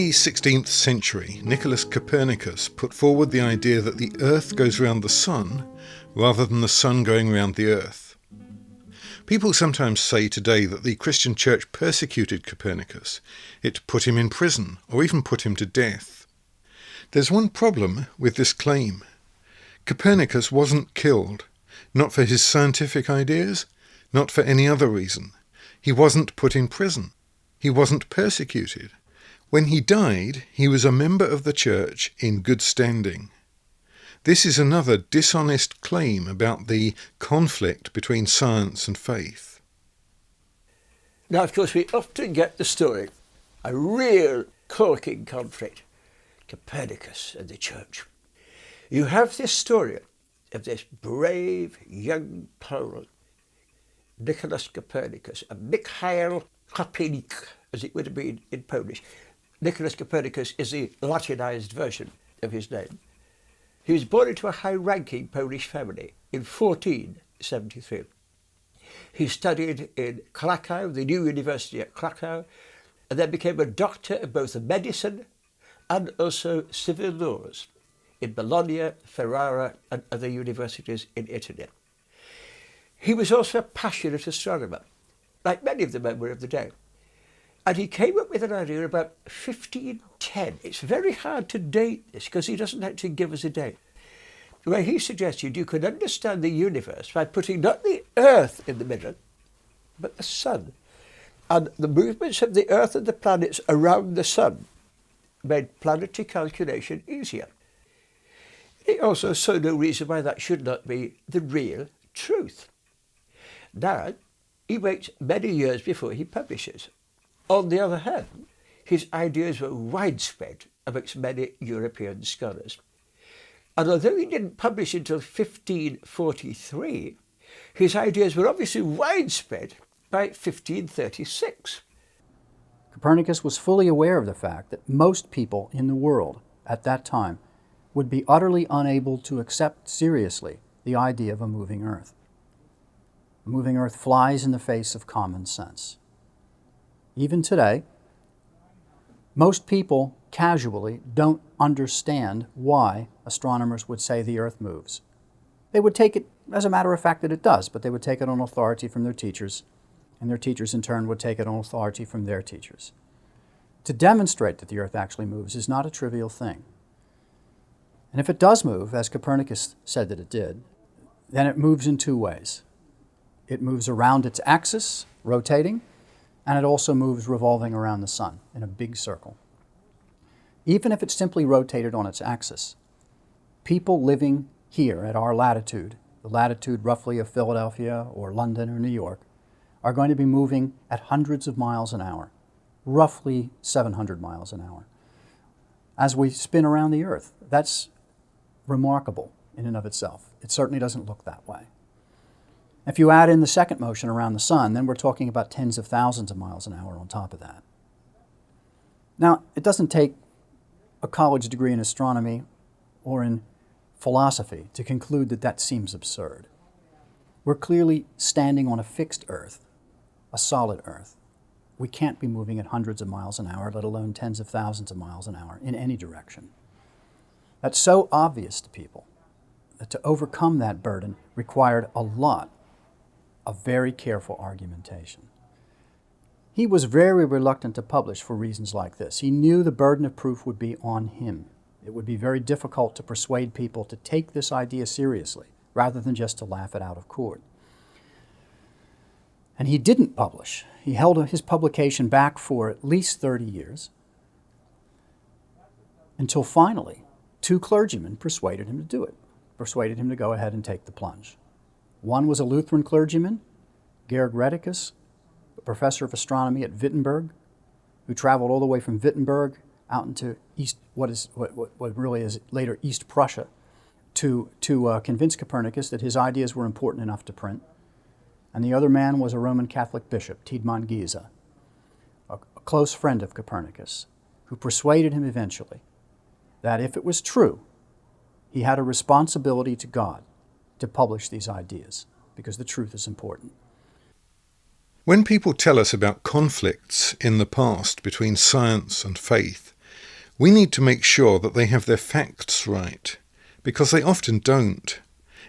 the 16th century, Nicolaus Copernicus put forward the idea that the Earth goes round the Sun rather than the Sun going round the Earth. People sometimes say today that the Christian Church persecuted Copernicus. It put him in prison or even put him to death. There's one problem with this claim. Copernicus wasn't killed, not for his scientific ideas, not for any other reason. He wasn't put in prison. He wasn't persecuted. When he died, he was a member of the church in good standing. This is another dishonest claim about the conflict between science and faith. Now, of course, we often get the story, a real corking conflict, Copernicus and the church. You have this story of this brave young Pole, Nicolaus Copernicus, and Michael Copernicus, as it would have been in Polish. Nicolaus Copernicus is the Latinized version of his name. He was born into a high-ranking Polish family in 1473. He studied in Krakow, the new university at Krakow, and then became a doctor of both medicine and also civil laws in Bologna, Ferrara, and other universities in Italy. He was also a passionate astronomer, like many of the men were of the day. And he came up with an idea about 1510. It's very hard to date this because he doesn't actually give us a date. Where he suggested you could understand the universe by putting not the Earth in the middle, but the Sun. And the movements of the Earth and the planets around the Sun made planetary calculation easier. He also saw no reason why that should not be the real truth. Now, he waits many years before he publishes. On the other hand, his ideas were widespread amongst many European scholars. And although he didn't publish until 1543, his ideas were obviously widespread by 1536. Copernicus was fully aware of the fact that most people in the world at that time would be utterly unable to accept seriously the idea of a moving Earth. A moving Earth flies in the face of common sense. Even today, most people casually don't understand why astronomers would say the Earth moves. They would take it as a matter of fact that it does, but they would take it on authority from their teachers, and their teachers in turn would take it on authority from their teachers. To demonstrate that the Earth actually moves is not a trivial thing. And if it does move, as Copernicus said that it did, then it moves in two ways. It moves around its axis, rotating, and it also moves revolving around the Sun in a big circle. Even if it simply rotated on its axis, people living here at our latitude, the latitude roughly of Philadelphia or London or New York, are going to be moving at hundreds of miles an hour, roughly 700 miles an hour, as we spin around the Earth. That's remarkable in and of itself. It certainly doesn't look that way. If you add in the second motion around the Sun, then we're talking about tens of thousands of miles an hour on top of that. Now, it doesn't take a college degree in astronomy or in philosophy to conclude that that seems absurd. We're clearly standing on a fixed Earth, a solid Earth. We can't be moving at hundreds of miles an hour, let alone tens of thousands of miles an hour in any direction. That's so obvious to people that to overcome that burden required a lot of very careful argumentation. He was very reluctant to publish for reasons like this. He knew the burden of proof would be on him. It would be very difficult to persuade people to take this idea seriously, rather than just to laugh it out of court. And he didn't publish. He held his publication back for at least 30 years, until finally, two clergymen persuaded him to do it, persuaded him to go ahead and take the plunge. One was a Lutheran clergyman, Georg Rheticus, a professor of astronomy at Wittenberg, who traveled all the way from Wittenberg out into what really is later East Prussia, to convince Copernicus that his ideas were important enough to print. And the other man was a Roman Catholic bishop, Tiedemann Giese, a close friend of Copernicus, who persuaded him eventually that if it was true, he had a responsibility to God to publish these ideas, because the truth is important. When people tell us about conflicts in the past between science and faith, We need to make sure that they have their facts right, because they often don't.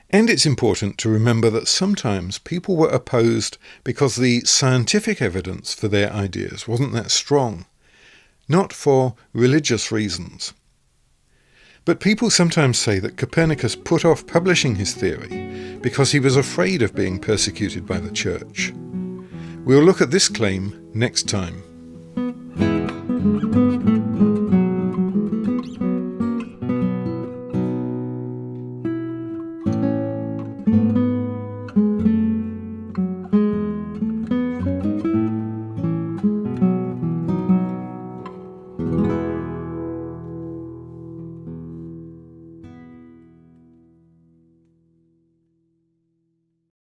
And it's important to remember that sometimes people were opposed because the scientific evidence for their ideas wasn't that strong, not for religious reasons. But people sometimes say that Copernicus put off publishing his theory because he was afraid of being persecuted by the church. We'll look at this claim next time.